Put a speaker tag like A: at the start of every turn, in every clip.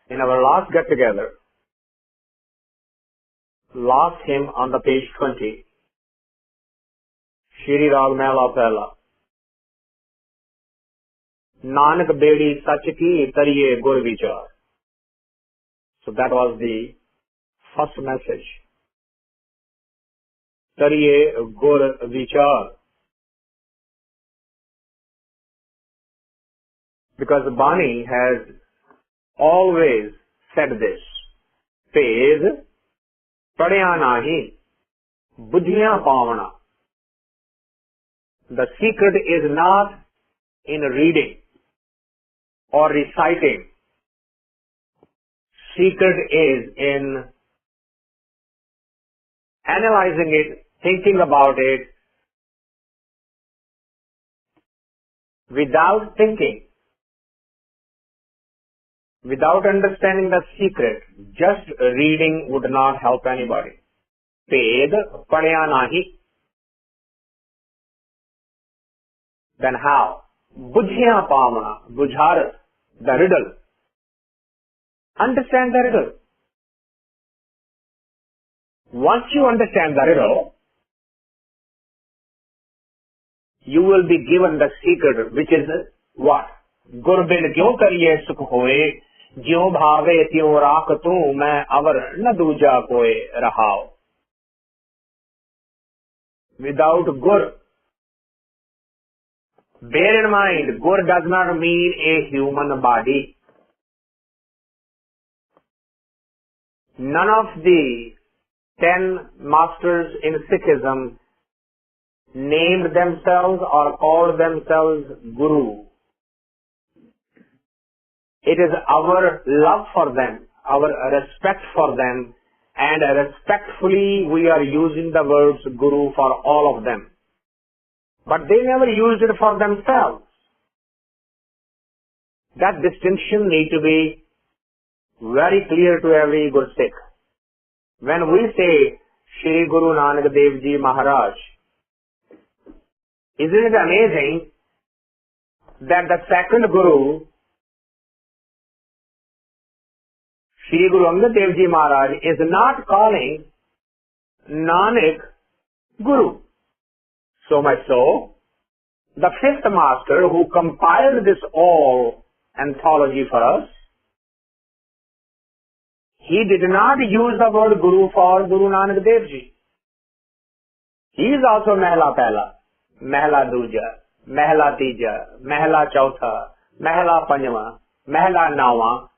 A: In our last get-together, last hymn on the page 20, Shree Rag Mehla Pehla. Nanak bedi sach ki tariye gur vichar. So that was the first message. Tariye gur vichar. Because Bani has always said this. Ped padya nahi budhiya pavana. The secret is not in reading or reciting. Secret is in analyzing it, thinking about it, without thinking, without understanding the secret. Just reading would not help anybody. Ped padya nahi. Then how? Budhiya pavana, bujharat, the riddle. Understand the riddle. Once you understand the riddle, you will be given the secret, which is what? Gur bin kyo kariye sukh hoye, jyo bhave tyo rakh tu, main avar na duja koe rahao. Without gur, bear in mind, gur does not mean a human body. None of the 10 masters in Sikhism named themselves or called themselves Guru. It is our love for them, our respect for them, and respectfully we are using the words Guru for all of them. But they never used it for themselves. That distinction needs to be very clear to every good Sikh. When we say Shri Guru Nanak Dev Ji Maharaj, isn't it amazing that the second Guru, Shri Guru Angad Dev Ji Maharaj, is not calling Nanak Guru? So much so, the fifth master who compiled this all anthology for us, he did not use the word Guru for Guru Nanak Dev Ji. He is also Mehla Pehla, Mehla Duja, Mehla Tija, Mehla Chautha, Mehla Panjama, Mehla Nawa.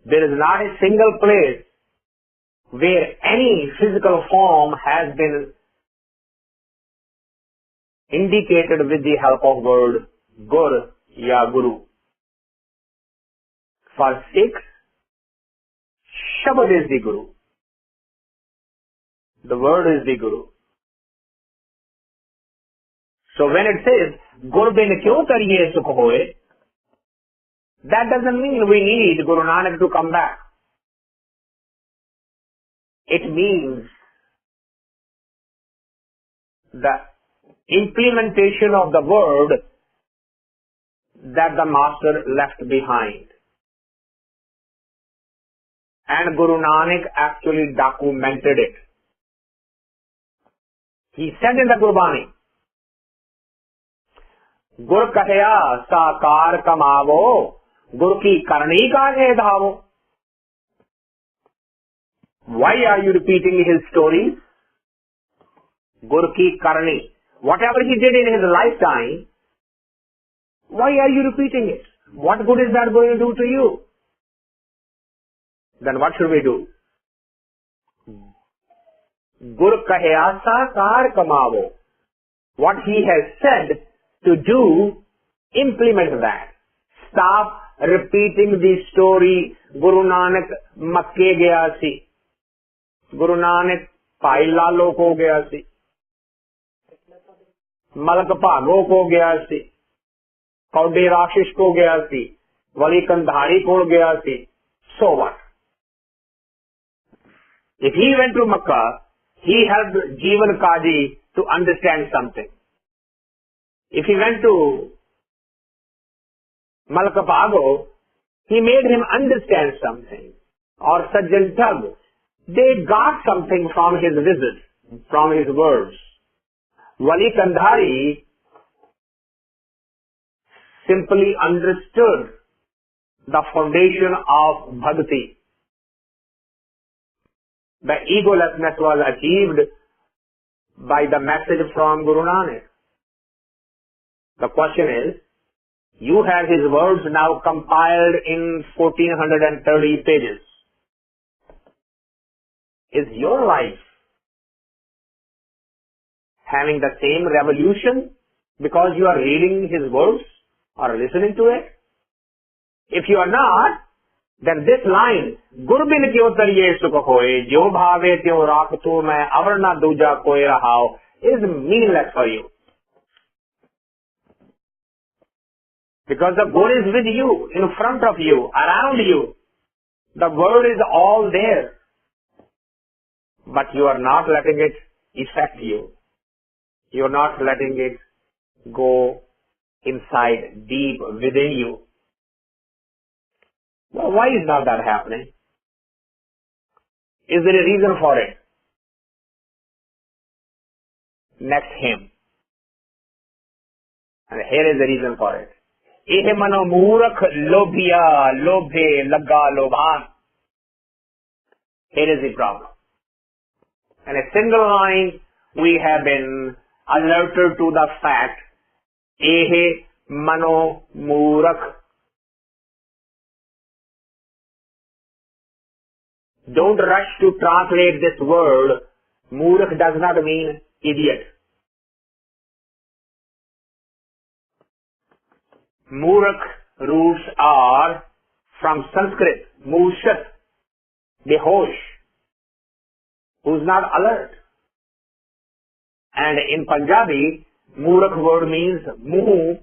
A: There is not a single place where any physical form has been indicated with the help of word Gur ya Guru. For Sikhs, Shabad is the Guru. The word is the Guru. So when it says, Gur bin kyo tariye sukh hoye, that doesn't mean we need Guru Nanak to come back. It means the implementation of the word that the master left behind. And Guru Nanak actually documented it. He said in the Gurbani, Gur kahya sakar kamavo, Gur ki karni kahe dhavo. Why are you repeating his stories? Gur ki karni. Whatever he did in his lifetime, why are you repeating it? What good is that going to do to you? Then what should we do? Gur kahya sakar kamavo. What he has said to do, implement that. Stop repeating the story. Guru Nanak Makke gaya si. Guru Nanak Pai Lalo ko gaya si. Malak Bhago ko gaya si. Kaude Rashish ko gaya si. Wali Kandhari ko gaya si. So what? If he went to Makkah, he helped Jeevan Kaji to understand something. If he went to Malak Bhago, he made him understand something. or Sajjan Thug, they got something from his visit, from his words. Wali Kandhari simply understood the foundation of bhakti. The egolessness was achieved by the message from Guru Nanak. The question is, you have his words now compiled in 1430 pages. Is your life having the same revolution because you are reading his words or listening to it? If you are not, then this line, Gurbin kyo tariye sukh hoye, jo bhave tyo rakh tu main avarna duja koi rahao, is meaningless for you. Because the Guru is with you, in front of you, around you. The word is all there. But you are not letting it affect you. You are not letting it go inside, deep within you. Well, why is not that happening? Is there a reason for it? Next hymn. And here is the reason for it. Eh Mano, Moorakh, Lobhya, Lobhe, Laga, Lobhan. Here is the problem. In a single line, we have been alerted to the fact, Eh Mano, Moorakh. Don't rush to translate this word. Moorakh does not mean idiot. Moorakh roots are from Sanskrit, Mushat, behosh, who's not alert. And in Punjabi, Moorakh word means muh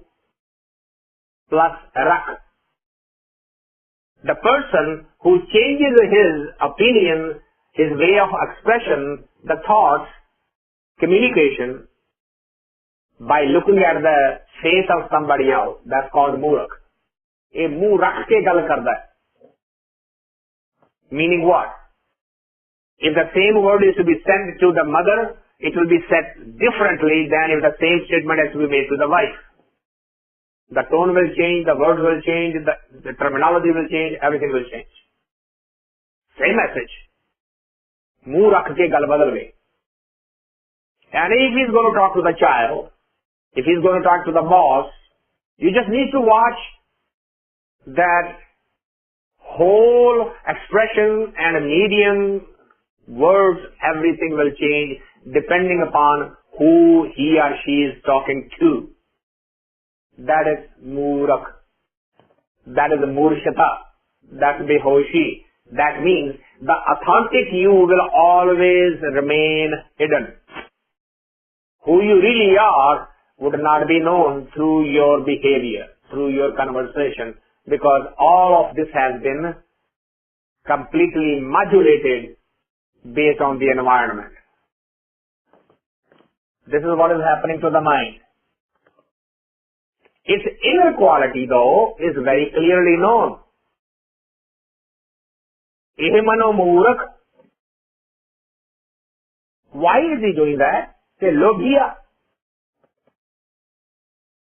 A: plus rakh. The person who changes his opinion, his way of expression, the thoughts, communication, by looking at the face of somebody else, that's called Moorakh. A muh rakh ke gal karda hai. Meaning what? If the same word is to be sent to the mother, it will be said differently than if the same statement has to be made to the wife. The tone will change, the words will change, the terminology will change, everything will change. Same message. Muh rakh ke gal badal gayi. And if he's going to talk to the child, if he's going to talk to the boss, you just need to watch that whole expression and medium, words, everything will change depending upon who he or she is talking to. That is Moorakh. That is Murshata. That's Behoshi. That means the authentic you will always remain hidden. Who you really are would not be known through your behavior, through your conversation, because all of this has been completely modulated based on the environment. This is what is happening to the mind. Its inner quality, though, is very clearly known. Eh Mano Moorakh. Why is he doing that? Say, Lobhya.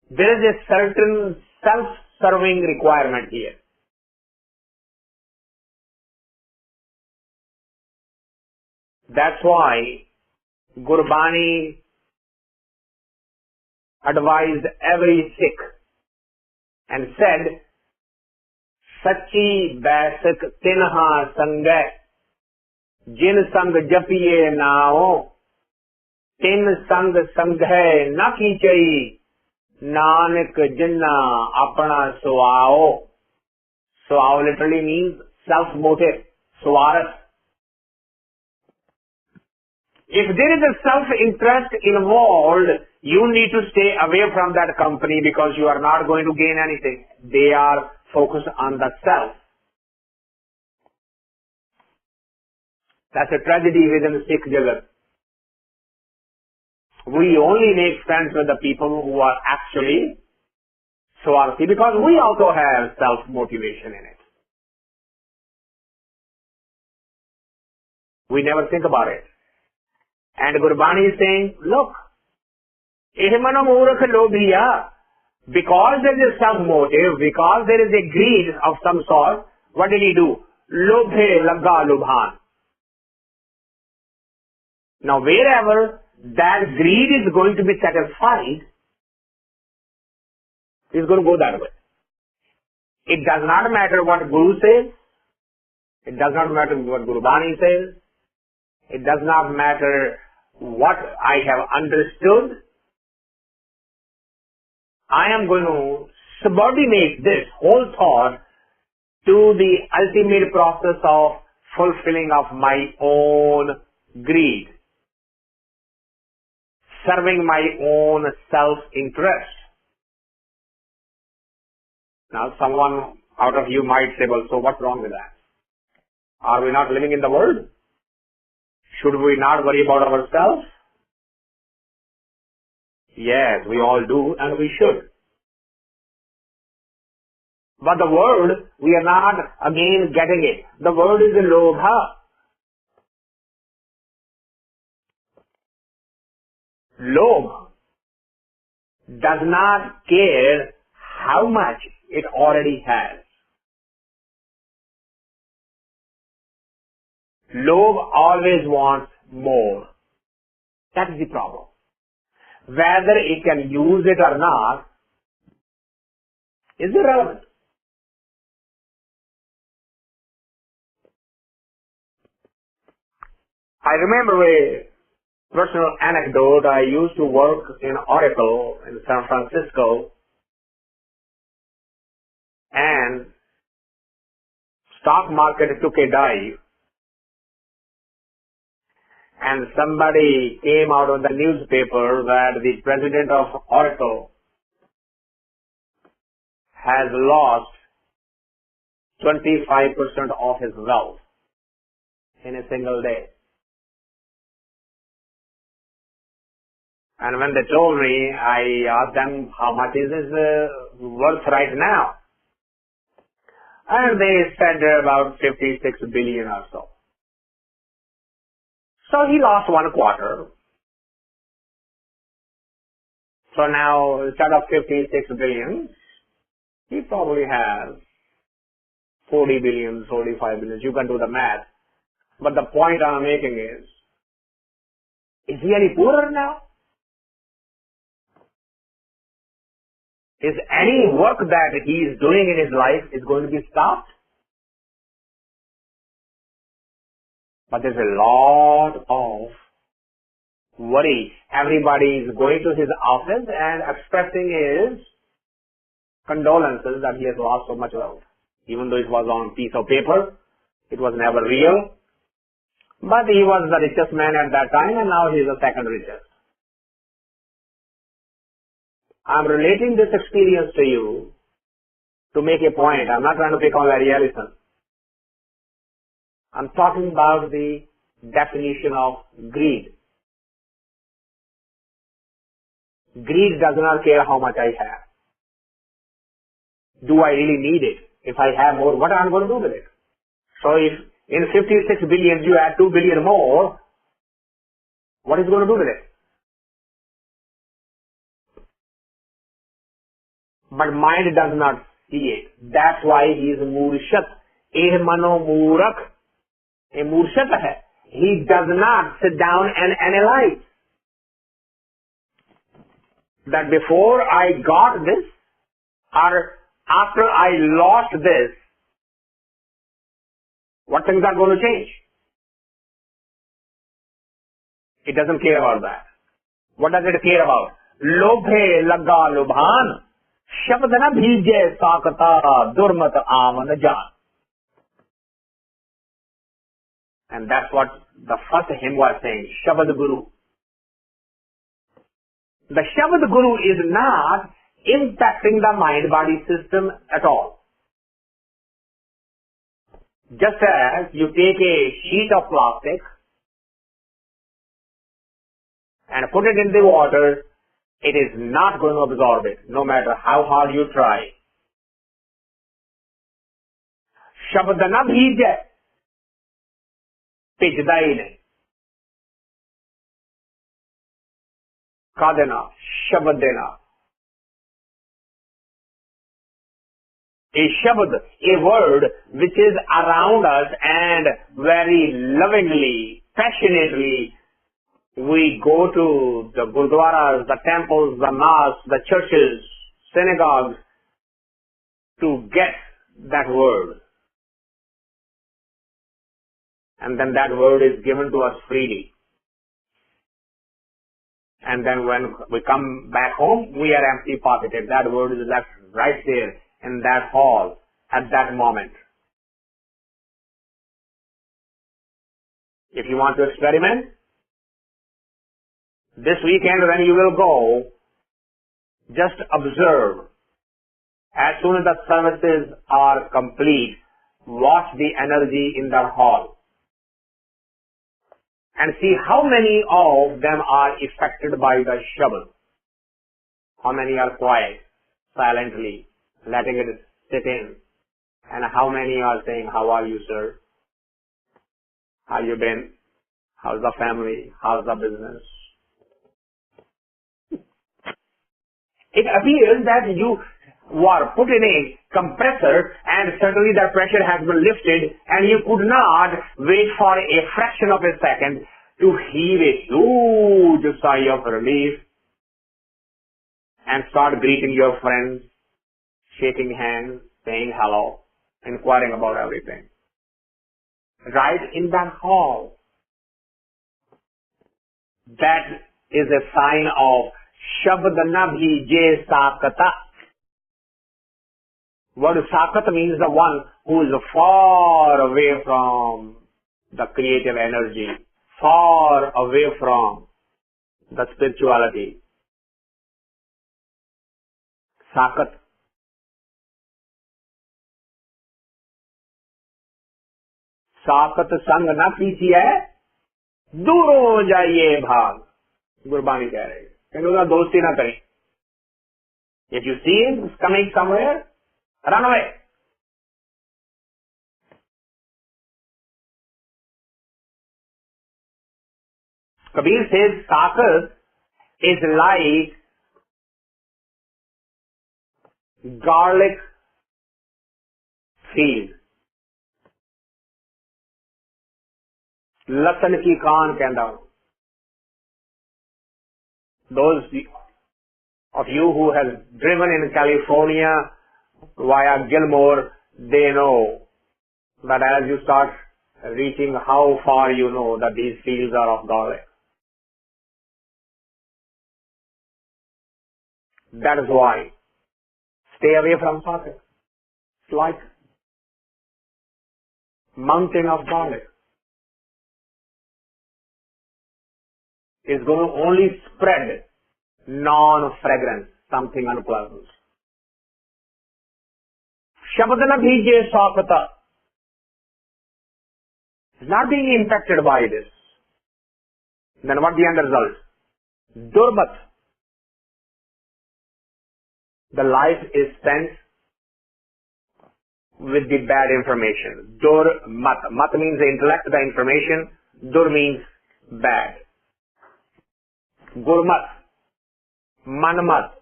A: There is a certain self-serving requirement here. That's why Gurbani advised every Sikh and said, Sachi Baisak Tinha Sangay, Jin Sang Japiye Nao, Tin Sang Sanghay Naki Chai, Nanak Jinna Apana Suao. Suao literally means self-motive, Swaras. If there is a self-interest involved, you need to stay away from that company because you are not going to gain anything. They are focused on the self. That's a tragedy within Sikh Jagat. We only make friends with the people who are actually Swarthi because we also have self-motivation in it. We never think about it. And Gurbani is saying, look, Mano, Moorakh, Lobhya, because there is some motive, because there is a greed of some sort, what did he do? Lobhe lagga lubhan. Now wherever that greed is going to be satisfied, he's going to go that way. It does not matter what Guru says. It does not matter what Gurbani says. It does not matter what I have understood. I am going to subordinate this whole thought to the ultimate process of fulfilling of my own greed, serving my own self-interest. Now someone out of you might say, well, so what's wrong with that? Are we not living in the world? Should we not worry about ourselves? Yes, we all do, and we should. But the word, we are not again getting it. The word is Lobha. Lobh does not care how much it already has. Lobh always wants more. That is the problem. Whether it can use it or not is irrelevant. I remember a personal anecdote. I used to work in Oracle in San Francisco, and stock market took a dive, and somebody came out on the newspaper that the president of Oracle has lost 25% of his wealth in a single day. And when they told me, I asked them, how much is his worth right now? And they said about 56 billion or so. So he lost one quarter. So now, instead of 56 billion, he probably has 40 billion, 45 billion. You can do the math. But the point I'm making is he any poorer now? Is any work that he is doing in his life is going to be stopped? But there's a lot of worry. Everybody is going to his office and expressing his condolences that he has lost so much wealth. Even though it was on a piece of paper, it was never real. But he was the richest man at that time, and now he is the second richest. I'm relating this experience to you to make a point. I'm not trying to pick on Larry Ellison. I'm talking about the definition of greed. Greed does not care how much I have. Do I really need it? If I have more, what am I going to do with it? So if in 56 billion you add 2 billion more, what is going to do with it? But mind does not see it. That's why he is Moorshat. Mano Moorakh. A Moorshat hai. He does not sit down and analyze that before I got this or after I lost this, what things are going to change. It doesn't care about that. What does it care about? Lobhe lagga lubhan. Shabd na bhije sakata durmat aman jaan. And that's what the first hymn was saying, Shabad Guru. The Shabad Guru is not impacting the mind-body system at all. Just as you take a sheet of plastic and put it in the water, it is not going to absorb it, no matter how hard you try. Shabd na bhije. ਭਿੱਜਦਾ ਹੀ ਨਹੀਂ। ਕਾਹਦੇ ਨਾਲ? ਸ਼ਬਦ ਦੇ ਨਾਲ। A shabad, a word which is around us, and very lovingly, passionately, we go to the gurdwaras, the temples, the mosques, the churches, synagogues to get that word. And then that word is given to us freely. And then when we come back home, we are empty pocketed. That word is left right there in that hall at that moment. If you want to experiment, this weekend when you will go, just observe. As soon as the services are complete, watch the energy in the hall and see how many of them are affected by the shabad. How many are quiet, silently, letting it sit in. And how many are saying, how are you, sir? How you been? How's the family? How's the business? It appears that you were put in a compressor and suddenly the pressure has been lifted and you could not wait for a fraction of a second to heave a huge sigh of relief and start greeting your friends, shaking hands, saying hello, inquiring about everything. Right in that hall. That is a sign of Shabd na bhije sakata. Word sakat means the one who is far away from the creative energy, far away from the spirituality. Sakat. साकत संग न पीछिए दूर हो जाइए भाग। गुरबानी कह रही है, क्योंकि उसका दोस्ती ना करें। If you see him coming somewhere, run away. Kabir says sakat is like garlic field. लसन की कान कहता हूं। Those of you who have driven in California via Gilmore, they know that as you start reaching how far, you know that these fields are of garlic. That is why stay away from sakat. It's like mountain of garlic. It's going to only spread non-fragrance, something unpleasant. Shabdana bhije sakata is not being impacted by this. Then what the end result? Durmat. The life is spent with the bad information. Durmat. Mat means the intellect, the information. Dur means bad. Gurmat, Manmat,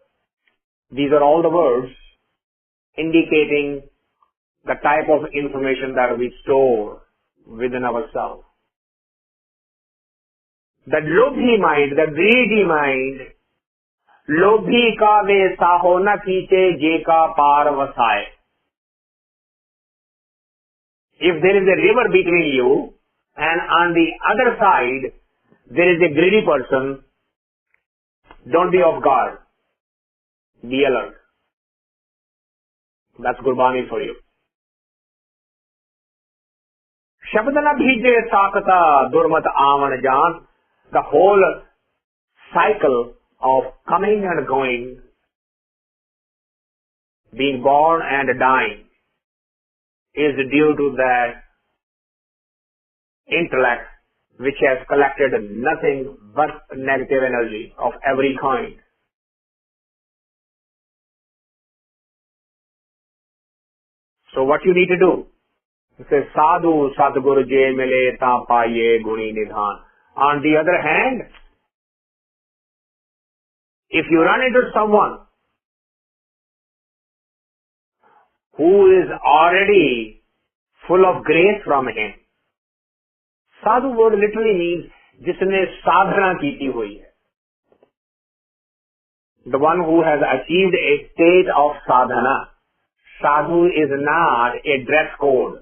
A: these are all the words indicating the type of information that we store within ourselves. The Lobhi mind, the greedy mind, Lobhi ka ve saho na kiche je ka par vasaye. If there is a river between you and on the other side there is a greedy person, don't be off guard. Be alert. That's Gurbani for you. Shabdana bhije sakata durmat aman jan. The whole cycle of coming and going, being born and dying, is due to that intellect which has collected nothing but negative energy of every kind. So what you need to do? Say sadhu satgur je mile ta paye guni nidhan. On the other hand, if you run into someone who is already full of grace from him, sadhu word literally means जिसने साधना की हुई है. The one who has achieved a state of sadhana. Sadhu is not a dress code.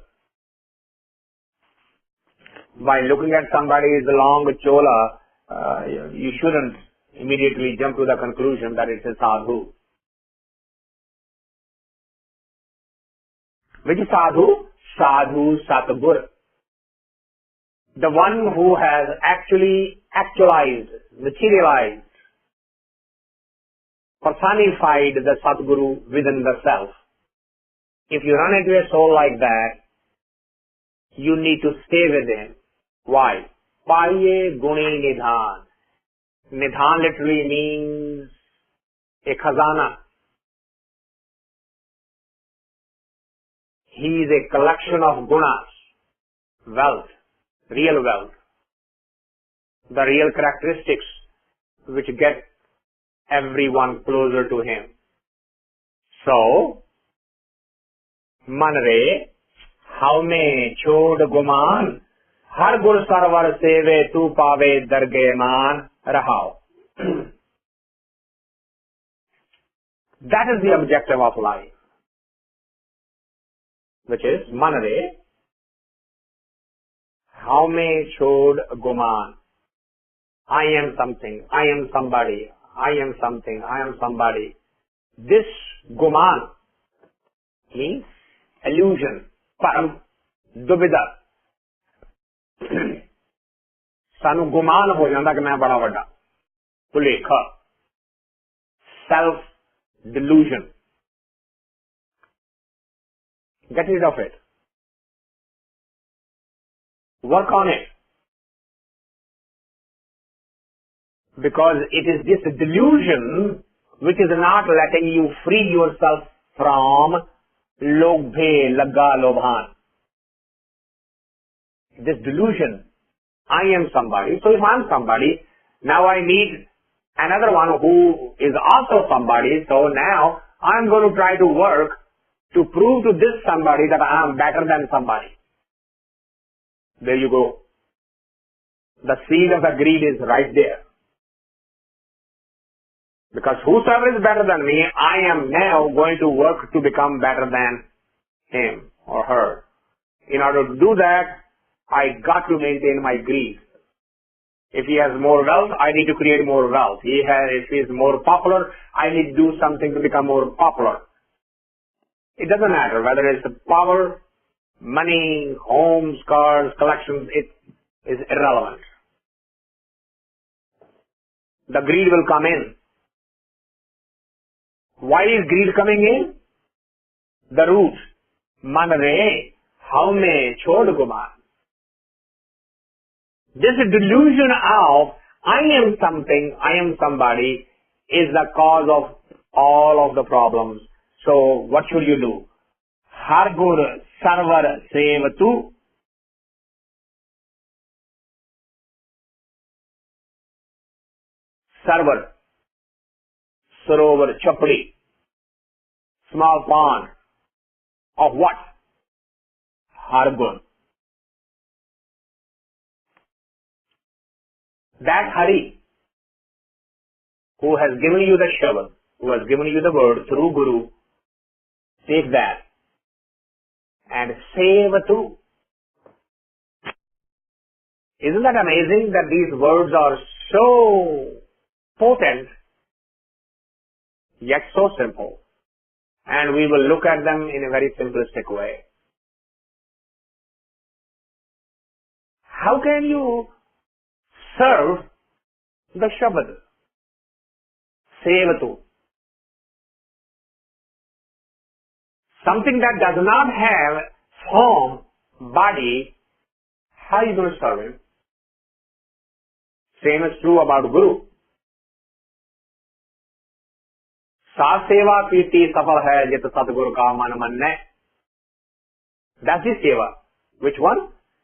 A: By looking at somebody's long chola, you shouldn't immediately jump to the conclusion that it's a sadhu. Which is sadhu? Sadhu Satgur. The one who has actually actualized, materialized, personified the Satguru within the self. If you run into a soul like that, you need to stay with him. Why? Paye guni nidhan. Nidhan literally means a khazana. He is a collection of gunas, wealth, real wealth, the real characteristics which get everyone closer to him. So, मन रे how में छोड़ गुमान हर गुण server सेवे तू पावे दरगे मान रहाओ. That is the objective of life, which is मन रे हाउ में छोड़ गुमान. I am something, I am somebody, I am something, I am somebody. This guman means illusion, param, dubida. सानू गुमान हो जाता कि मैं बड़ा बड़ा. भुलेखा, self delusion. Get rid of it. Work on it. Because it is this delusion which is not letting you free yourself from Lobhe Lagga Lobhan. This delusion, I am somebody. So if I am somebody, now I need another one who is also somebody. So now I am going to try to work to prove to this somebody that I am better than somebody. There you go. The seed of the greed is right there. Because whosoever is better than me, I am now going to work to become better than him or her. In order to do that, I got to maintain my greed. If he has more wealth, I need to create more wealth. If he is more popular, I need to do something to become more popular. It doesn't matter whether it's power, money, homes, cars, collections, it is irrelevant. The greed will come in. Why is greed coming in? The root. Man re, how me chod guman. This delusion of I am something, I am somebody is the cause of all of the problems. So what should you do? Har gur sarvar sevatu. Sarvar. Sarovar chapli. Small pond. Of what? Har gur. That Hari who has given you the Shabad, who has given you the word through Guru, take that and sevatu. Isn't that amazing that these words are so potent yet so simple? And we will look at them in a very simplistic way. How can you serve the Shabad? Sevatu. Something that does not have form, body, how are you going to serve him? Same is true about Guru. Sa seva piti safal hai jit satguru ka man manne. That's the seva. Which one?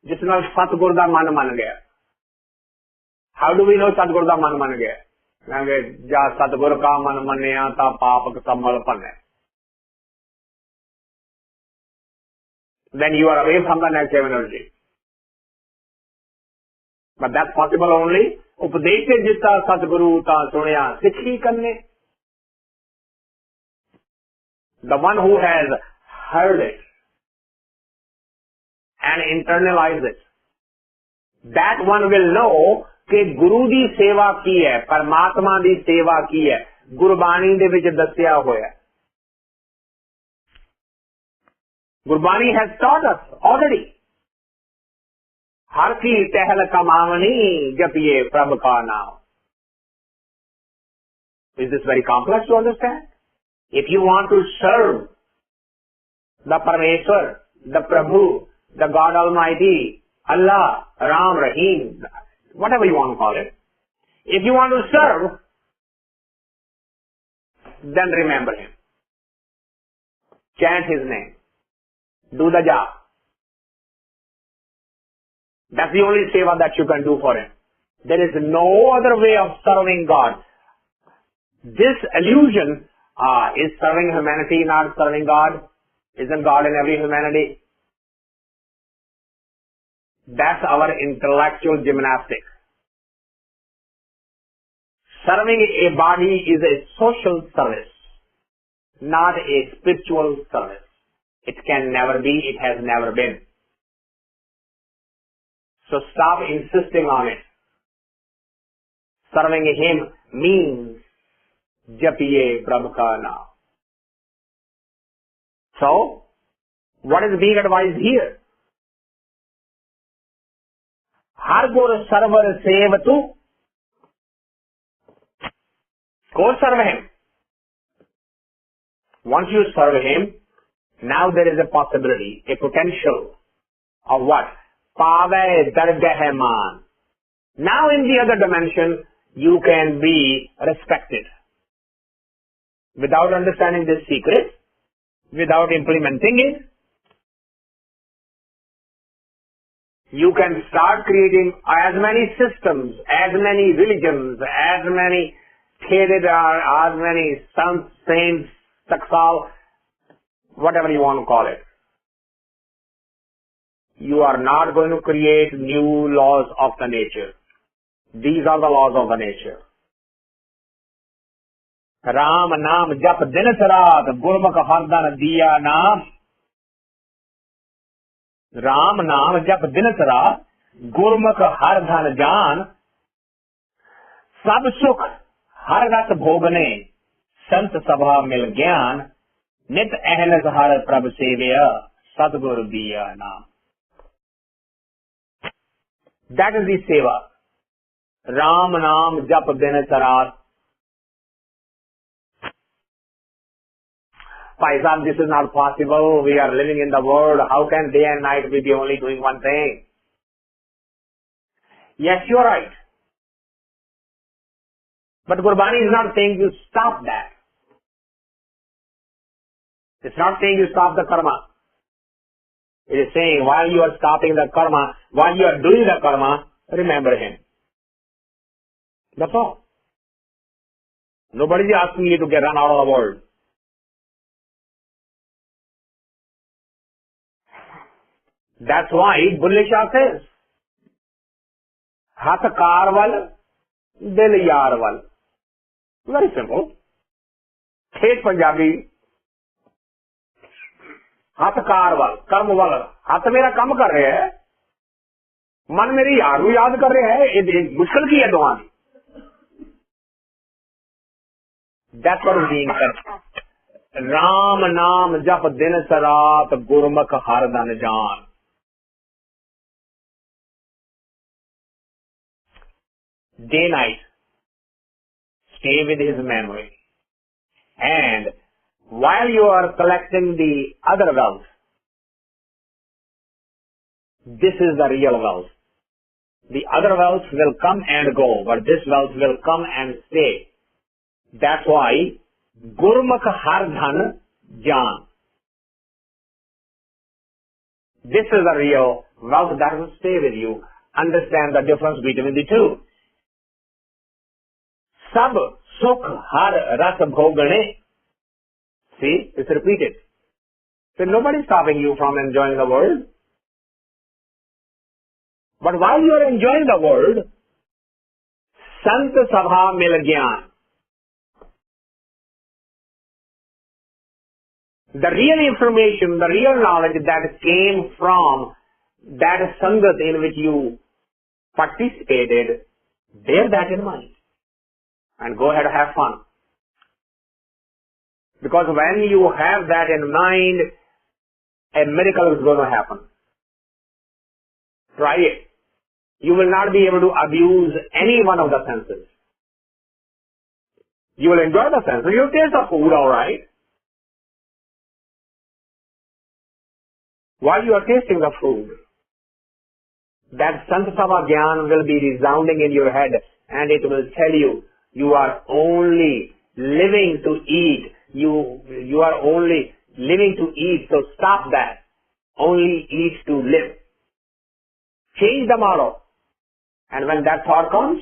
A: ਜਿਸ ਨਾਲ ਸਤਿਗੁਰ ਦਾ ਮਨ ਮੰਨ ਗਿਆ. How do we know ਸਤਿਗੁਰ ਦਾ ਮਨ ਮੰਨ ਗਿਆ? ਕਹਿੰਦੇ ਜਾਂ ਸਤਿਗੁਰ ਕਾ ਮਨ ਮੰਨਿਆ ਤਾਂ ਪਾਪ ਕਮਲ ਭੰਨੇ. Then you are away from the negative energy. But that's possible only ਉਪਦੇਸ਼ ਦਿੱਤਾ ਸਤਿਗੁਰੂ ਤਾਂ ਸੁਣਿਆ ਸਿੱਖੀ ਕਰਨੇ. The one who has heard it and internalized it, that one will know ਕਿ ਗੁਰੂ ਦੀ ਸੇਵਾ ਕੀ ਹੈ, ਪਰਮਾਤਮਾ ਦੀ ਸੇਵਾ ਕੀ ਹੈ, ਗੁਰਬਾਣੀ ਦੇ ਵਿੱਚ ਦੱਸਿਆ ਹੋਇਆ. Gurbani has taught us already. ਹਰ ਕੀ ਟਹਿਲ ਕਮਾਵਣੀ ਜਪੀਏ ਪ੍ਰਭ ਕਾ ਨਾਮ. Is this very complex to understand? If you want to serve the Parameshwar, the Prabhu, the God Almighty, Allah, Ram, Rahim, whatever you want to call it, if you want to serve, then remember Him. Chant His name. Do the job. That's the only seva that you can do for Him. There is no other way of serving God. This illusion, is serving humanity not serving God? Isn't God in every humanity? That's our intellectual gymnastics. Serving a body is a social service, not a spiritual service. It can never be, it has never been. So stop insisting on it. Serving Him means japiye Prabhu ka naam. So, what is being advised here? Har gur sarvar sevatu. Go serve Him. Once you serve Him, now there is a possibility, a potential of what? Pave dargah man. Now in the other dimension, you can be respected. Without understanding this secret, without implementing it, you can start creating as many systems, as many religions, as many theravada, as many sons, saints, taksal, whatever you want to call it. You are not going to create new laws of the nature. These are the laws of the nature. Ram naam jap din sarat gurmukh hardan diya naam. Ram naam jap din sarat gurmukh hardan jaan. Sab sukh har rat bhogne sant sabha mil gyan. Nit ahlas har prabh sevya sadguru diya naam. That is the seva. Ram naam jap din sarat. Paisam, this is not possible. We are living in the world. How can day and night we be only doing one thing? Yes, you are right. But Gurbani is not saying you stop that. It's not saying you stop the karma. It is saying while you are stopping the karma, while you are doing the karma, remember Him. That's all. Nobody is asking you to get run out of the world. That's why Bulle Shah says, Hath kar wal, dil yar wal. Very simple. Thek Punjabi. Hath kar wal, karm wal. Hath mera kam kar rahe hai. Man meri yaar nu yaad kar rahe hai. Ye mushkil ki hai dohan. That's what is being said. Ram naam jap din sarat gurmukh hardan jaan. Day night, stay with His memory. And while you are collecting the other wealth, this is the real wealth. The other wealth will come and go, but this wealth will come and stay. That's why Gurmukh Hardhan Jaan. This is the real wealth that will stay with you. Understand the difference between the two. Sab sukh har ras bhogane. See, it's repeated. So nobody is stopping you from enjoying the world. But while you are enjoying the world, Sant Sabha Mil Gyan. The real information, the real knowledge that came from that Sangat in which you participated, bear that in mind. And go ahead and have fun. Because when you have that in mind, a miracle is going to happen. Try it. You will not be able to abuse any one of the senses. You will enjoy the senses. You will taste the food, alright. While you are tasting the food, that Sansava Gyan will be resounding in your head and it will tell you, you are only living to eat. You are only living to eat, so stop that. Only eat to live. Change the model. And when that thought comes,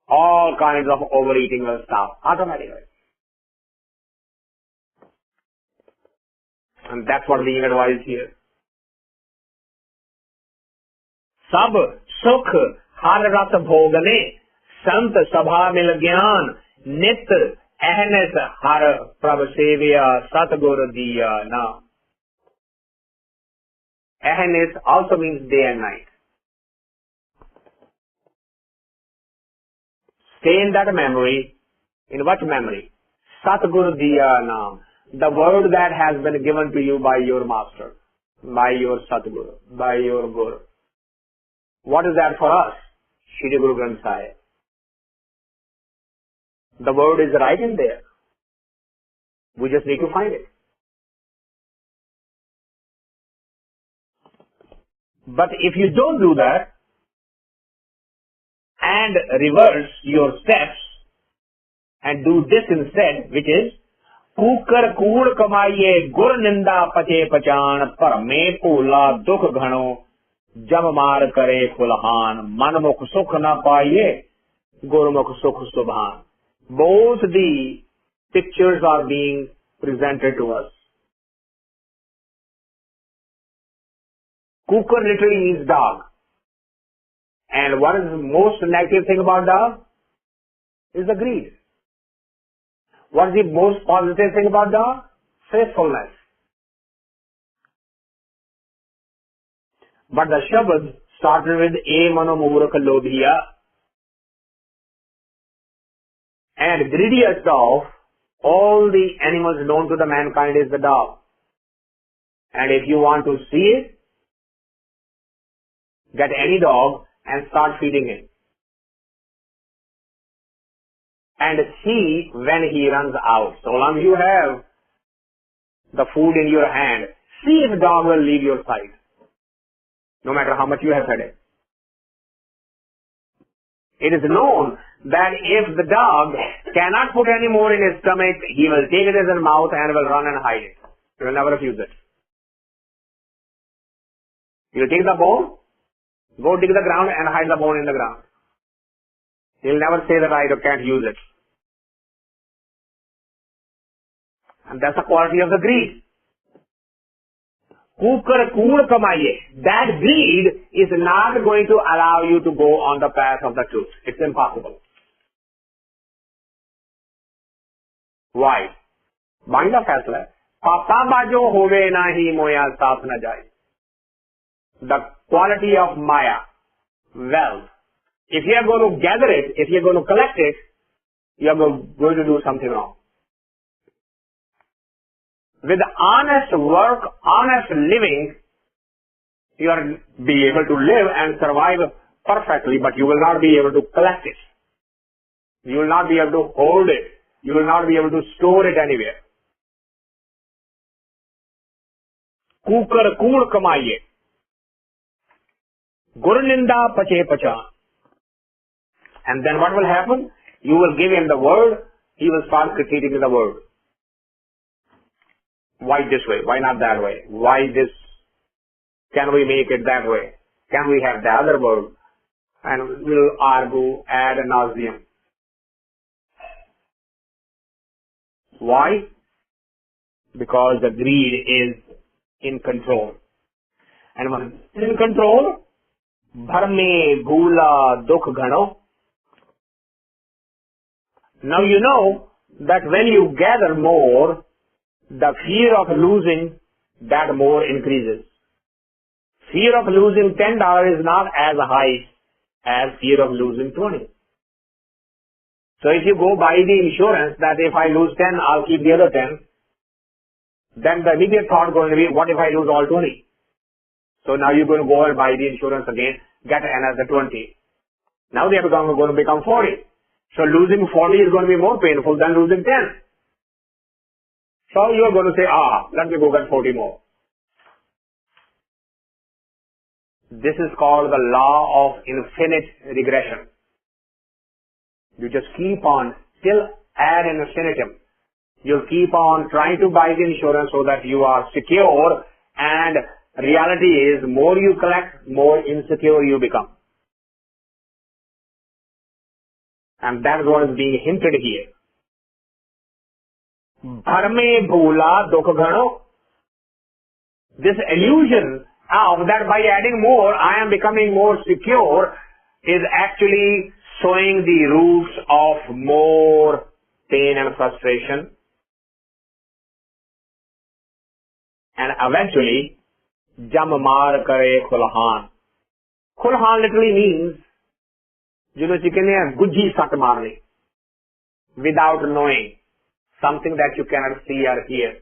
A: all kinds of overeating will stop automatically. And that's what being advised here. Sab sukh har ras bhogane, sant sabha mil gyan, nit ahnes har prabh sevya satgur diya na. Ahnes also means day and night. Stay in that memory. In what memory? Satgur diya naam. The word that has been given to you by your master, by your Satguru, by your Guru. What is that for us? Shri Guru Granth Sahib. The word is right in there. We just need to find it. But if you don't do that and reverse your steps and do this instead, which is cooker कूड़ कमाइए गुर निंदा पचे पचान पर में भूला दुख घणो जब मार करे फुलहान मन मुख सुख न पाइए गुरमुख सुख सुभान. Both the pictures are being presented to us. Cooker literally means dog. And what is the most negative thing about dog? Is the greed. What is the most positive thing about dog? Faithfulness. But the Shabad started with Mano, Moorakh, Lobhya. And greediest of all the animals known to the mankind is the dog. And if you want to see it, get any dog and start feeding it. And see when he runs out. So long you have the food in your hand, see if the dog will leave your sight. No matter how much you have fed it. It is known that if the dog cannot put any more in his stomach, he will take it in his mouth and will run and hide it. He will never refuse it. He will take the bone, go dig the ground and hide the bone in the ground. He will never say that I can't use it. And that's the quality of the greed. Kukar kood kamaiye. That greed is not going to allow you to go on the path of the truth. It's impossible. Why? Mind the faisla. Papa bajo hove nahi moya saaf na jai. The quality of maya, wealth. If you are going to gather it, if you are going to collect it, you are going to do something wrong. With honest work, honest living, you will be able to live and survive perfectly, but you will not be able to collect it. You will not be able to hold it. You will not be able to store it anywhere. Kukar kood kamaiye. Gur ninda pache pachan. And then what will happen? You will give him the word, he will start critiquing the word. Why this way? Why not that way? Why this Can we make it that way? Can we have the other word? And we'll argue ad nauseum. Why? Because the greed is in control. And when it's in control, bharme bhula dukh ghano. Now you know that when you gather more, the fear of losing that more increases. Fear of losing $10 is not as high as fear of losing 20. So if you go buy the insurance that if I lose 10, I'll keep the other 10, then the immediate thought going to be, what if I lose all 20? So now you're going to go and buy the insurance again, get another 20. Now they are going to become 40. So losing 40 is going to be more painful than losing 10. So you're going to say, let me go get 40 more. This is called the law of infinite regression. You just keep on till ad infinitum. You'll keep on trying to buy the insurance so that you are secure, and reality is more you collect, more insecure you become. And that is what is being hinted here. Bharme bhula dukh ghano. This illusion of that by adding more, I am becoming more secure, is actually sowing the roots of more pain and frustration. And eventually, jam maar kare khulhan. Khulhan literally means, gujji sat marni, without knowing, something that you cannot see or hear.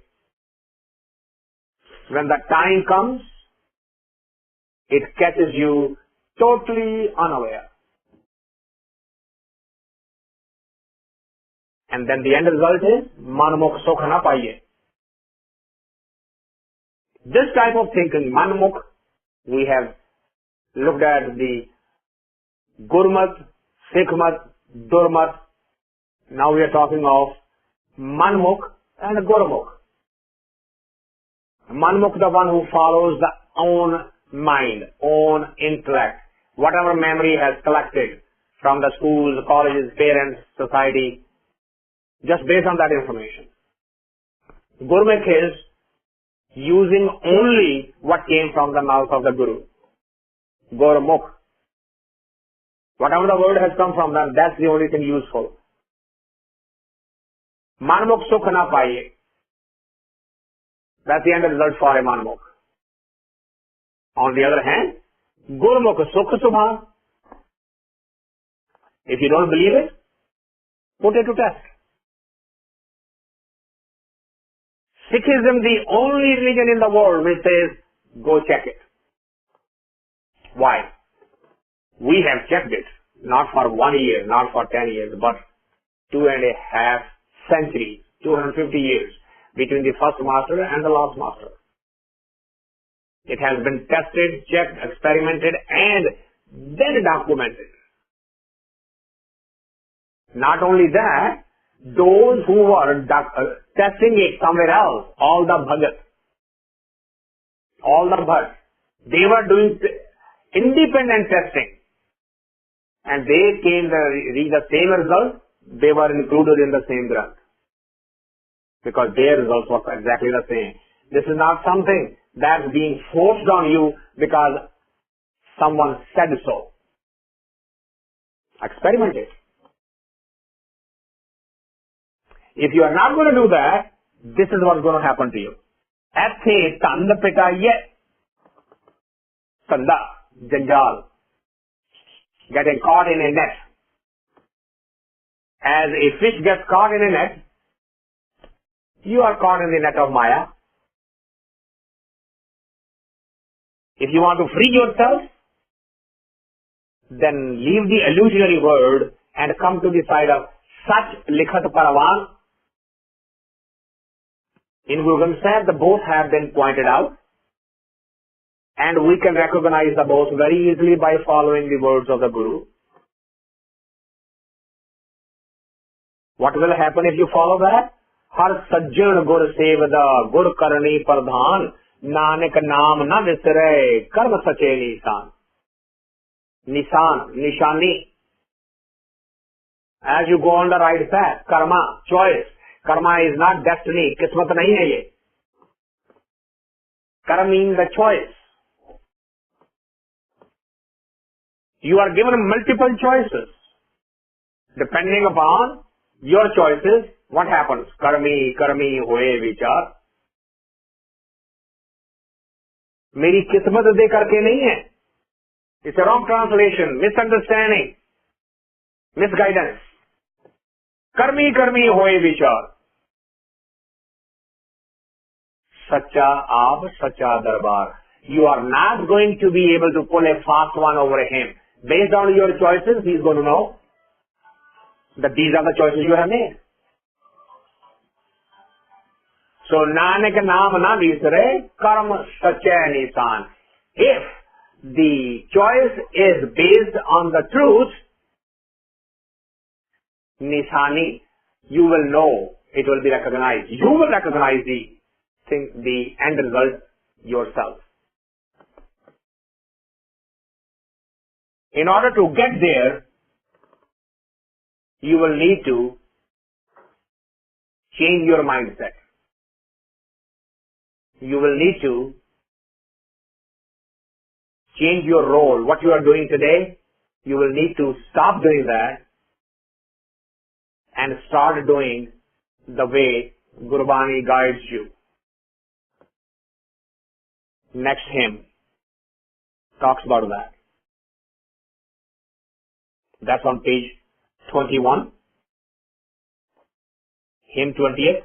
A: When the time comes, it catches you totally unaware. And then the end result is, manmukh sukh na paiye. This type of thinking, manmukh, we have looked at the Gurmat, Sikhmat, Durmat. Now we are talking of Manmukh and Gurmukh. Manmukh, the one who follows the own mind, own intellect, whatever memory has collected from the schools, colleges, parents, society, just based on that information. Gurmukh is using only what came from the mouth of the Guru. Gurmukh. Whatever the word has come from them, that's the only thing useful. Manmukh sukh na paiye. That's the end result for a manmukh. On the other hand, Gurmukh sukh subhan. If you don't believe it, put it to test. Sikhism, the only religion in the world which says, go check it. Why? We have checked it, not for 1 year, not for 10 years, but 2.5 centuries, 250 years between the first master and the last master. It has been tested, checked, experimented, and then documented. Not only that, those who were testing it somewhere else, all the bhagat, they were doing independent testing. And they came to reach the same result, they were included in the same grant. Because their results were exactly the same. This is not something that's being forced on you because someone said so. Experiment it. If you are not going to do that, this is what's going to happen to you. Athe tand pitaiye. Tanda, janjal. Getting caught in a net. As a fish gets caught in a net, you are caught in the net of Maya. If you want to free yourself, then leave the illusionary world and come to the side of Sach Likhat Paravan. In Guru Sahib, the both have been pointed out, and we can recognize the both very easily by following the words of the Guru. What will happen if you follow that? Har sajjan gur sevada gur karni pradhan Nanak नाम न विसरे कर्म सचे निशान. Nisan, nishani. As you go on the right path, karma, choice. Karma is not destiny. किस्मत नहीं है ये. Karma means the choice. You are given multiple choices. Depending upon your choices, what happens? Karmi, karmi होए विचार. मेरी किस्मत दे करके नहीं है. It's a wrong translation, misunderstanding, misguidance. Karmi, karmi होए विचार. सच्चा आप, सच्चा दरबार. You are not going to be able to pull a fast one over him. Based on your choices, he is going to know that these are the choices you have made. So, Nanak naam na visare, karma sache nisan. If the choice is based on the truth, nisani, you will know, it will be recognized. You will recognize the end result yourself. In order to get there, you will need to change your mindset. You will need to change your role. What you are doing today, you will need to stop doing that and start doing the way Gurbani guides you. Next hymn talks about that. That's on page 21. Hymn 28.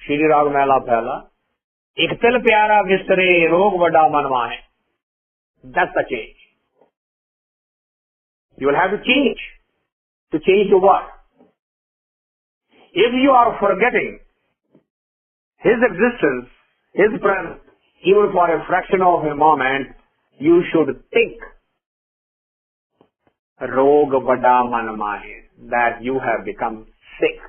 A: Shri Rag Mehla Pehla. एक तिल प्यारा विस्तरे रोग बड़ा मनवा है. That's the change. You will have to change. To change to what? If you are forgetting his existence, his presence, even for a fraction of a moment, you should think rog vada manma hai, that you have become sick.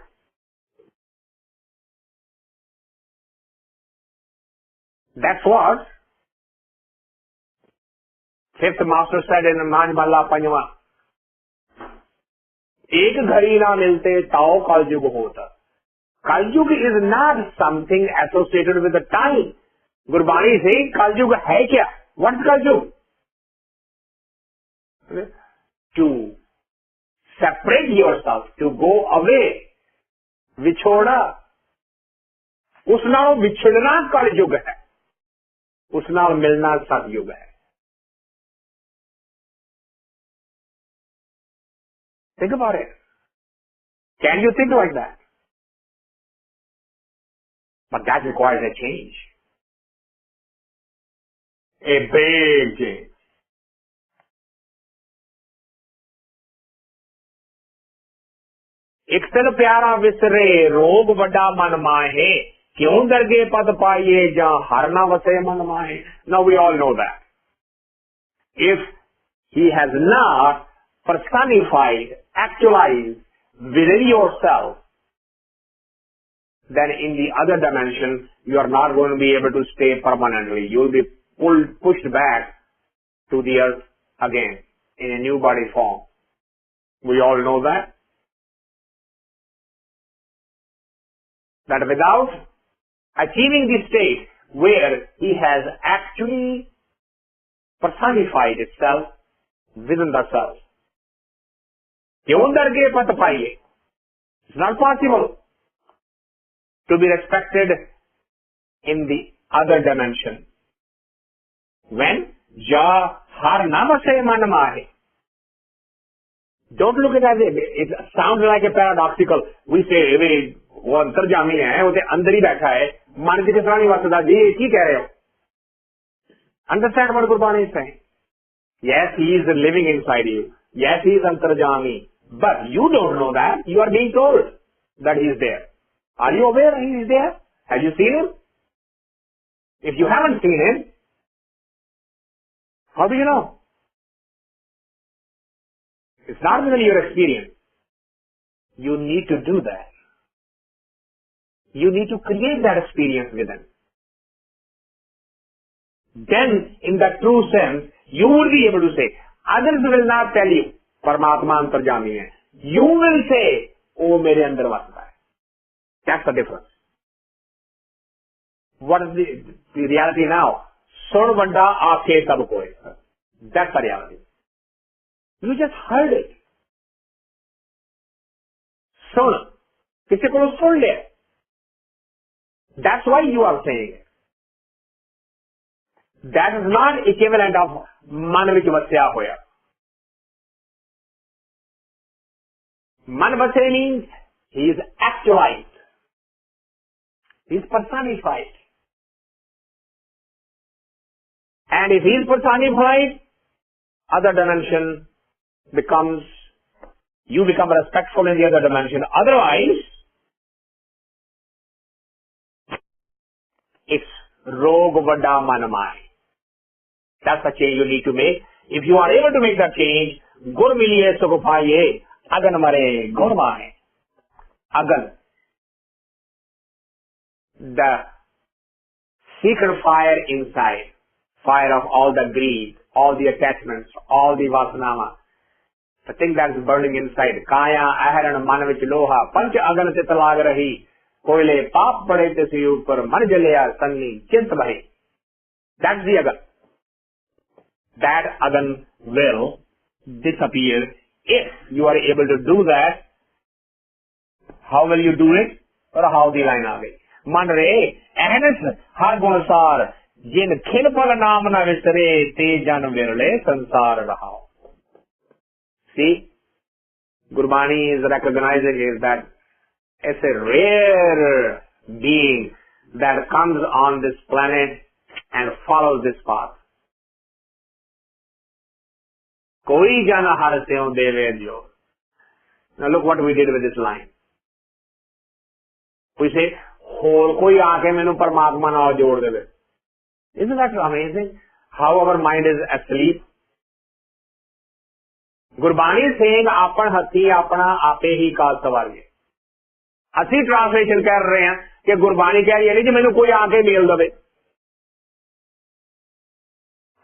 A: That's what fifth master said in Mehla Panjwa. एक घड़ी ना मिलते ताओ कलयुग होता. Kalyug is not something associated with the time. Gurbani is saying Kalyug hai kya? What is Kalyug? To separate yourself, to go away. विछोड़ा. उस नाल विछड़ना कलयुग है. उस नाल मिलना सतयुग है. Think about it. Can you think like that? But that requires a change. A big change. एक तिल प्यारा विसरे रोग बड़ा मन माहे. क्यों दरगे पद पाइए जहां हर ना वसे मन माहे. Now we all know that. If he has not personified, actualized within yourself, then in the other dimension, you are not going to be able to stay permanently. You will be pushed back to the earth again in a new body form. We all know that. That without achieving the state where he has actually personified itself within the self, it's not possible to be respected in the other dimension. When ja har namase man mahe. Don't look at it as it sounds like a paradoxical. We say वो अंतर्जामी है, वो अंदर ही बैठा है, मन की कितना नहीं वसदा जी, की कह रहे हो? Understand what Gurbani is saying? Yes, he is living inside you. Yes, he is antarjami. But you don't know that. You are being told that he is there. Are you aware he is there? Have you seen him? If you haven't seen him, how do you know? It's not within your experience. You need to do that. You need to create that experience within. then in the true sense, you would be able to say, others will not tell you, Paramatma antarjami hai. You will say, oh mere andar vasta hai. That's the difference. What is the reality now? Sun vada aapke sab koi. That's the reality. You just heard it. Sun. Kisi ko sun liya. That's why you are saying it. That is not equivalent of man vich vasya hoya. Man vasya means he is actualized. He is personified. And if he is personified, other dimension becomes, you become respectful in the other dimension. Otherwise, it's rog vada manamai. That's the change you need to make. If you are able to make that change, gur miliye sugupaye, agan mare gur mahe. Agan. The secret fire inside, fire of all the greed, all the attachments, all the vasanama, the thing that is burning inside. Kaya aharan man vich loha, panch agan se talag rahi, koile paap bade tisi upar man jalaya sanni chint bhayi. That's the agan. That agan will disappear if you are able to do that. How will you do it? Or how the line aa gayi? Man re, ahnas har gunasar, jin khilpal naam na visare, te jan virle sansar rahao. See, Gurbani is recognizing is that it's a rare being that comes on this planet and follows this path. Koi jana har seon deve jo. Now look what we did with this line. We say, और कोई आके मैंने परमात्मा नाल जोड़ देवे. Isn't that amazing? How our mind is asleep. Gurbani is saying, आपन हथी अपना आपे ही काल सवारिए. असली ट्रांसलेशन कर रहे हैं कि गुरबानी कह रही है कि मैंने कोई आके मेल दे.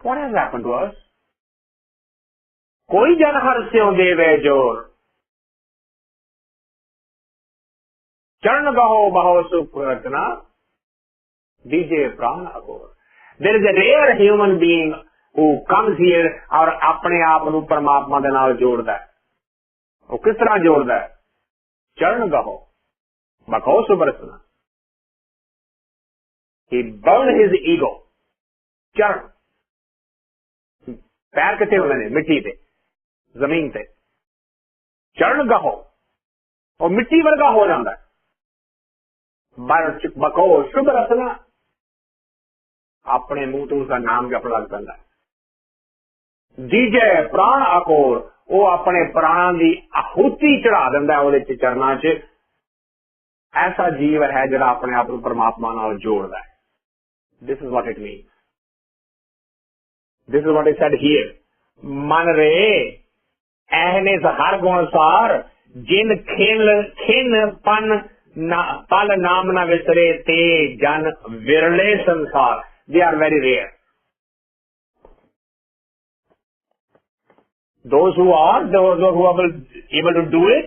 A: What has happened to us? कोई जन हर से देवे जोर. चरण गहो बहो सुख रचना दीजिए प्राण अघोर. There is a rare human being who comes here और अपने आप को परमात्मा के नाल जोड़ता है. वो किस तरह जोड़ता है? चरण गहो बहो सुख रचना. He burned his ego. चरण पैर कितने होने ने? मिट्टी पे, जमीन पे. चरण गहो और मिट्टी वर्गा हो जाता है. बको शुभ रचना अपने मुंह तो उसका नाम जप लग पैंदा है. दीजे प्राण अकोर वो अपने प्राण की आहुति चढ़ा दिंदा है ਉਹਦੇ चरणा च. ऐसा जीव है जिहड़ा अपने आप को परमात्मा नाल जोड़दा है. This is what it means. This is what is said here. मन रे ऐहने हर गुण सार जिन खिन पन पल नाम न विसरे ते जन विरले संसार. They are very rare. Those who are able to do it.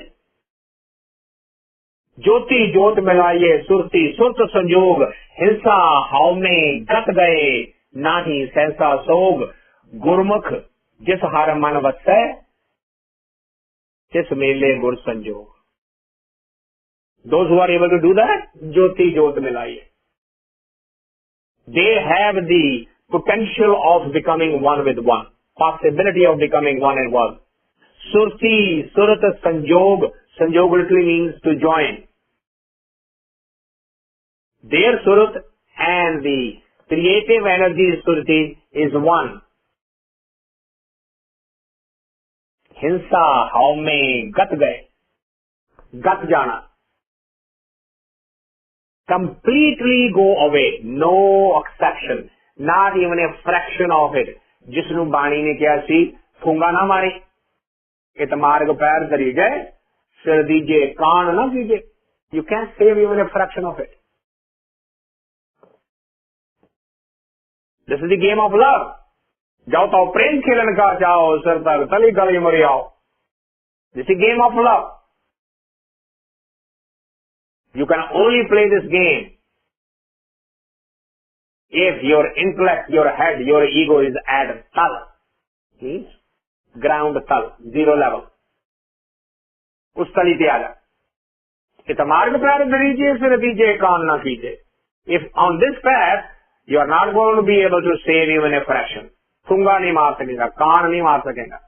A: ज्योति ज्योत मिलाइए सुरती सुरत संजोग हिंसा हाव में गत गए नाही सहसा सोग. गुरमुख जिस हर मन वसै तिस मेले गुर संजोग. Those who are able to do that, Jyoti Jyot Milaiye. They have the potential of becoming one with one. Possibility of becoming one and one. Surti, Surat, Sanjog. Sanjog literally means to join. Their Surat and the creative energy Surti is one. Hinsa, haume, gat gaye. Gat jana. Completely go away. No exception. Not even a fraction of it. जिसनु बाणी ने क्या सी फूंगा ना मारे इतमार को पैर धरी गए सिर दीजिए कान ना दीजिए. You can't save even a fraction of it. This is the game of love. जाओ तो प्रेम खेलन का चाहो सर तक तली गली मरी आओ. This is the game of love. You can only play this game if your intellect, your head, your ego is at tal. Means ground tal, zero level. उस तली पे आ जा. इस मार्ग पर दीजिए फिर दीजिए काम ना कीजिए. If on this path you are not going to be able to save even a fraction. ठुंगा नहीं मार सकेगा, कान नहीं मार सकेगा.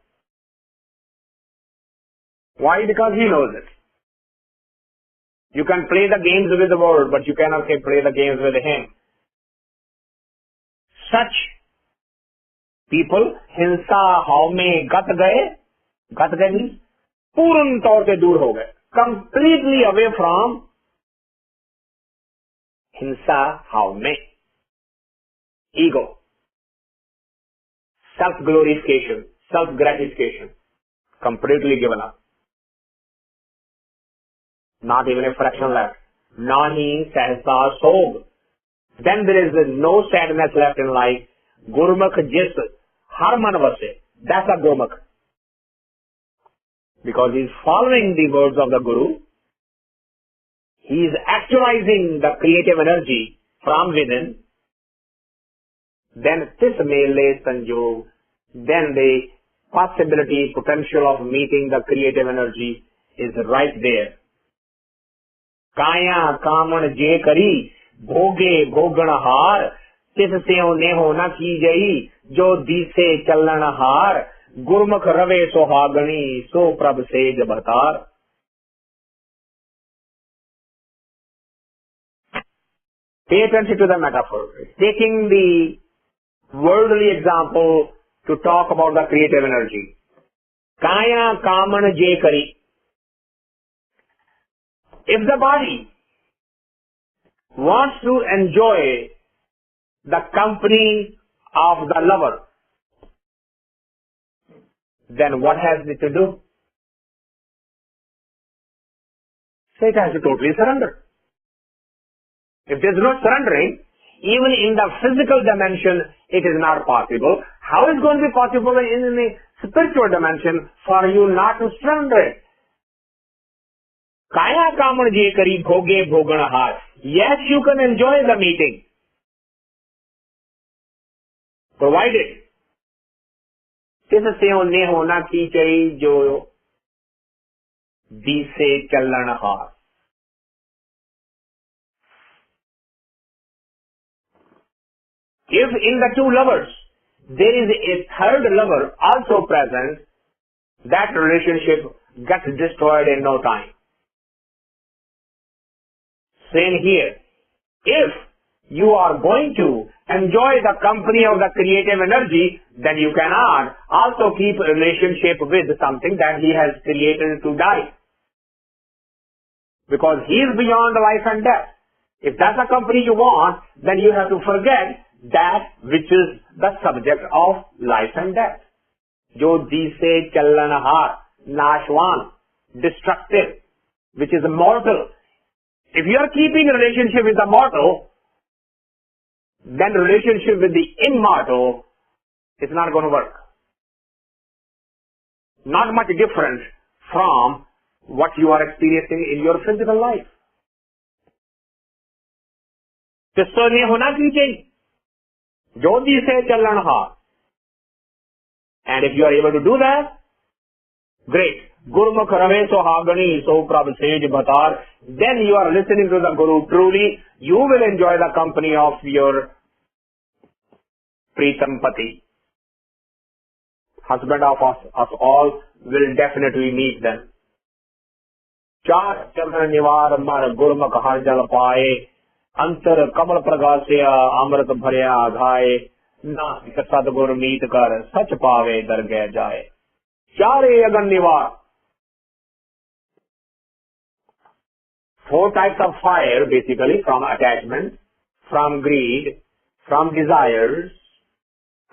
A: Why? Because he knows it. You can play the games with the world, but you cannot play the games with him. Such people हिंसा हाव में गत गए means पूर्ण तौर पे दूर हो गए. Completely away from हिंसा हाव में. Ego, self-glorification, self-gratification, completely given up. Not even a fraction left. Nahi sahsa sog. Then there is no sadness left in life. Gurmukh jis har man vase. That's a Gurmukh. Because he is following the words of the Guru. He is actualizing the creative energy from within. Then this mele sanjog. Then the possibility, potential of meeting the creative energy is right there. काया कामन जे करी भोगे भोगण हार तिस से ने होना की जई जो दिसे चलन हार गुरमुख रवे सुहागणी सो प्रभ सेज भतार. Pay attention to the metaphor. Taking the worldly example to talk about the creative energy. Kaya kaman je kari. If the body wants to enjoy the company of the lover, then what has it to do? So it has to totally surrender. If there is no surrendering, even in the physical dimension, it is not possible. How is it going to be possible in the spiritual dimension for you not to surrender it? Kaya kaman je kari bhoge bhogan har. Yes, you can enjoy the meeting, provided इससे उन्हें होना की चाहिए जो दिसे चलन हार. If in the two lovers there is a third lover also present, that relationship gets destroyed in no time. Same here. If you are going to enjoy the company of the creative energy, then you cannot also keep a relationship with something that he has created to die. Because he is beyond life and death. If that's the company you want, then you have to forget that which is the subject of life and death. Jo dise chalanahar, nashwan, destructive, which is mortal. If you are keeping a relationship with the mortal, then relationship with the immortal is not going to work. Not much different from what you are experiencing in your physical life. किसको नहीं होना चाहिए ज्योति से चलन हार. And if you are able to do that, great. Gurmukh rave sohagani so prabh sej bhatar. Then you are listening to the Guru truly. You will enjoy the company of your Pritam Pati. Husband of us all will definitely meet them. Char chandra nivar mar Gurmukh har jal paaye. अंतर कमल प्रगास्या अमृत भरया घाये नासिक सदगुर मीत कर सच पावे दरगह जाए. चारे अगन निवार. 4 types of fire basically, from attachment, from greed, from desires,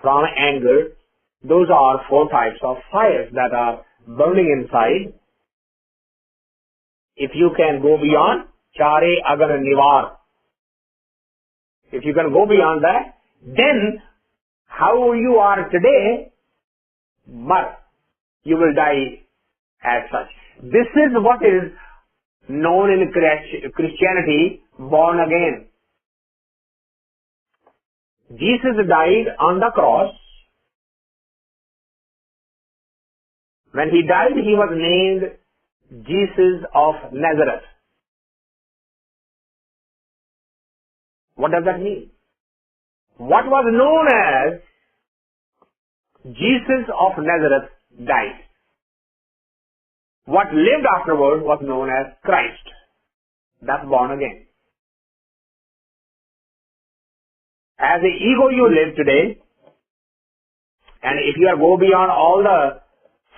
A: from anger. Those are 4 types of fires that are burning inside. If you can go beyond, chare agan nivar. If you can go beyond that, then how you are today, but you will die as such. This is what is known in Christianity, born again. Jesus died on the cross. When he died, he was named Jesus of Nazareth. What does that mean? What was known as Jesus of Nazareth died. What lived afterward was known as Christ. That's born again. As the ego you live today, and if you go beyond all the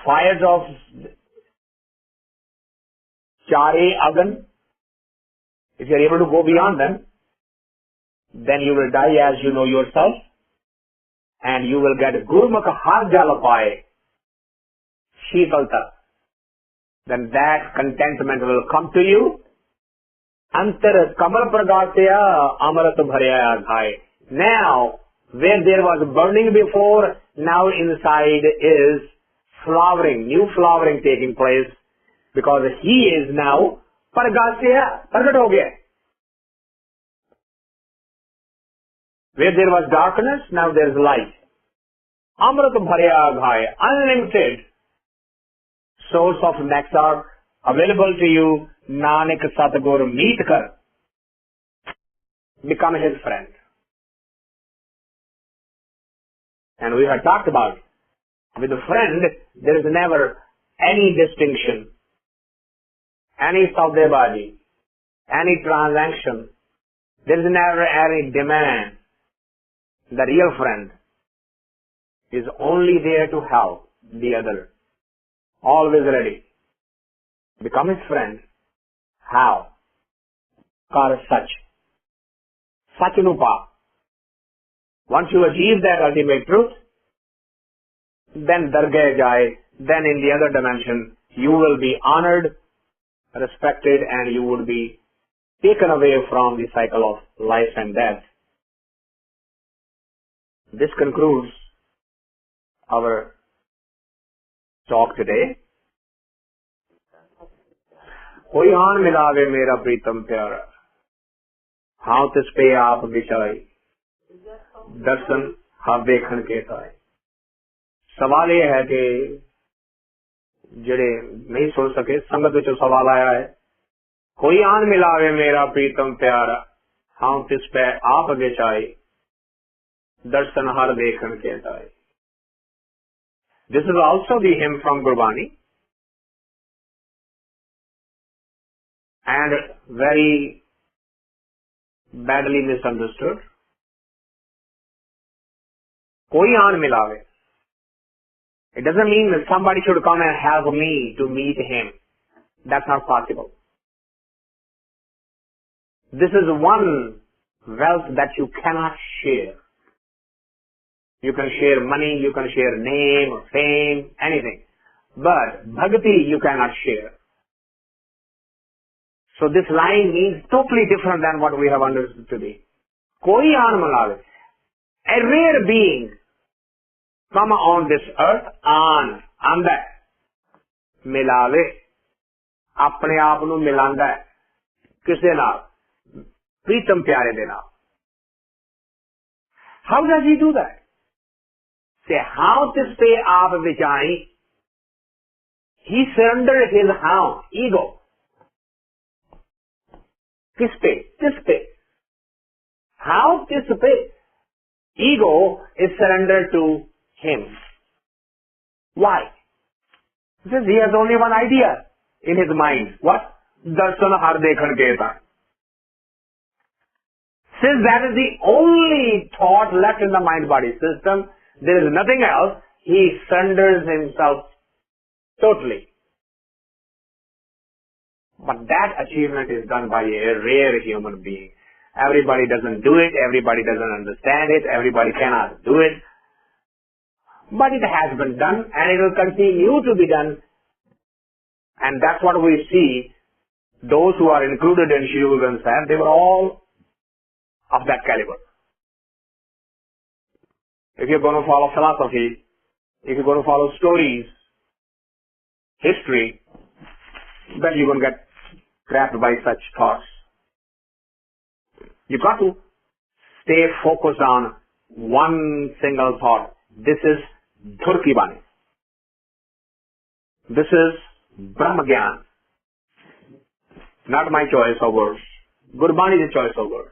A: fires of Chare Agan, if you are able to go beyond them, then you will die as you know yourself, and you will get Gurmukh Har Jalapai Sheetalta. Then that contentment will come to you. Antar Kamal Pragatya Amarat Bharya Ghai. Now, where there was burning before, now inside is flowering, new flowering taking place, because he is now Pragatya, Pragat ho gaya. Where there was darkness, now there is light. Amrit Bharya Ghai, unlimited source of nectar available to you. Nanak Satgur meet kar. Become his friend. And we have talked about, with a friend, there is never any distinction, any saudebadi, any transaction. There is never any demand. The real friend is only there to help the other. Always ready. Become his friend. How? Kar Sach. Sachanupa. Once you achieve that ultimate truth, then Dargah Jai, then in the other dimension, you will be honored, respected, and you would be taken away from the cycle of life and death. This concludes our talk today. कोई आन मिलावे मेरा प्रीतम प्यारा, हाँ तिस पे आप बिछाई, दर्शन हाँ देखन के ताए. सवाल ये है कि जड़े नहीं सुन सके, संगत विच सवाल आया है, कोई आन मिलावे मेरा प्रीतम प्यारा, हाँ तिस पे आप बिछाई, दर्शन हर देखन के ताए. This is also the hymn from Gurbani, and very badly misunderstood. Koi aan milave. It doesn't mean that somebody should come and help me to meet him. That's not possible. This is one wealth that you cannot share. You can share money, you can share name, fame, anything. But bhakti you cannot share. So this line means totally different than what we have understood today. Koi aan milave. A rare being come on this earth, aan, anda hai. Milave. Apne aap nu milanda hai. Kisse naal? Pritam pyare de naal. How does he do that? Say, how tis pe aap vichai? He surrendered his how? Ego. Kis pe? Tis pe. How tis pe? Ego is surrendered to him. Why? Because he has only one idea in his mind. What? Darshan har dekhan keta. Since that is the only thought left in the mind-body system, there is nothing else, he surrenders himself totally. But that achievement is done by a rare human being. Everybody doesn't do it, everybody doesn't understand it, everybody cannot do it. But it has been done and it will continue to be done. And that's what we see. Those who are included in Shri Guru Granth Sahib, they were all of that caliber. If you're going to follow philosophy, if you're going to follow stories, history, then you're going to get trapped by such thoughts. You've got to stay focused on one single thought. This is Dhur ki Bani. This is Brahma Gyan. Not my choice of words. Gurbani is the choice of words.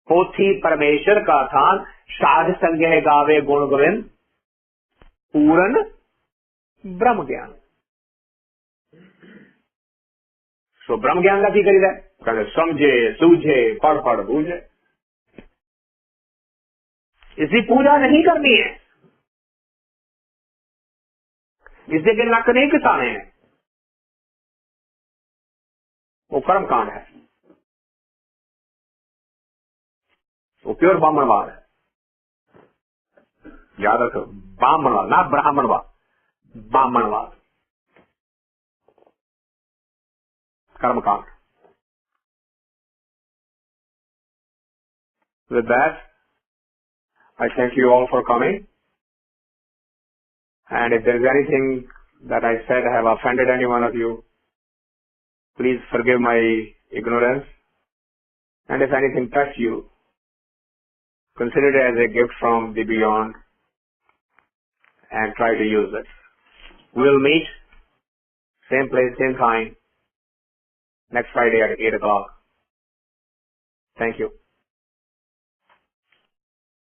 A: पोथी परमेश्वर का थान साध संज्ञ गावे गुण गोविंद पूरन ब्रह्म ज्ञान. सो ब्रह्म ज्ञान का की करीदा है समझे सूझे पढ़ पढ़ बूझे. इसकी पूजा नहीं करनी है, इससे के नक नहीं किसाने हैं, वो कर्म कांड है, वो प्योर ब्राह्मणवाद है. याद रखो, ब्राह्मणवाद ना ब्राह्मणवाद, ब्राह्मणवाद कर्म कांड. With that, I thank you all for coming. And if there is anything that I said have offended any one of you, please forgive my ignorance. And if anything touched you, consider it as a gift from the beyond and try to use it. We'll meet same place, same time, next Friday at 8 o'clock. Thank you.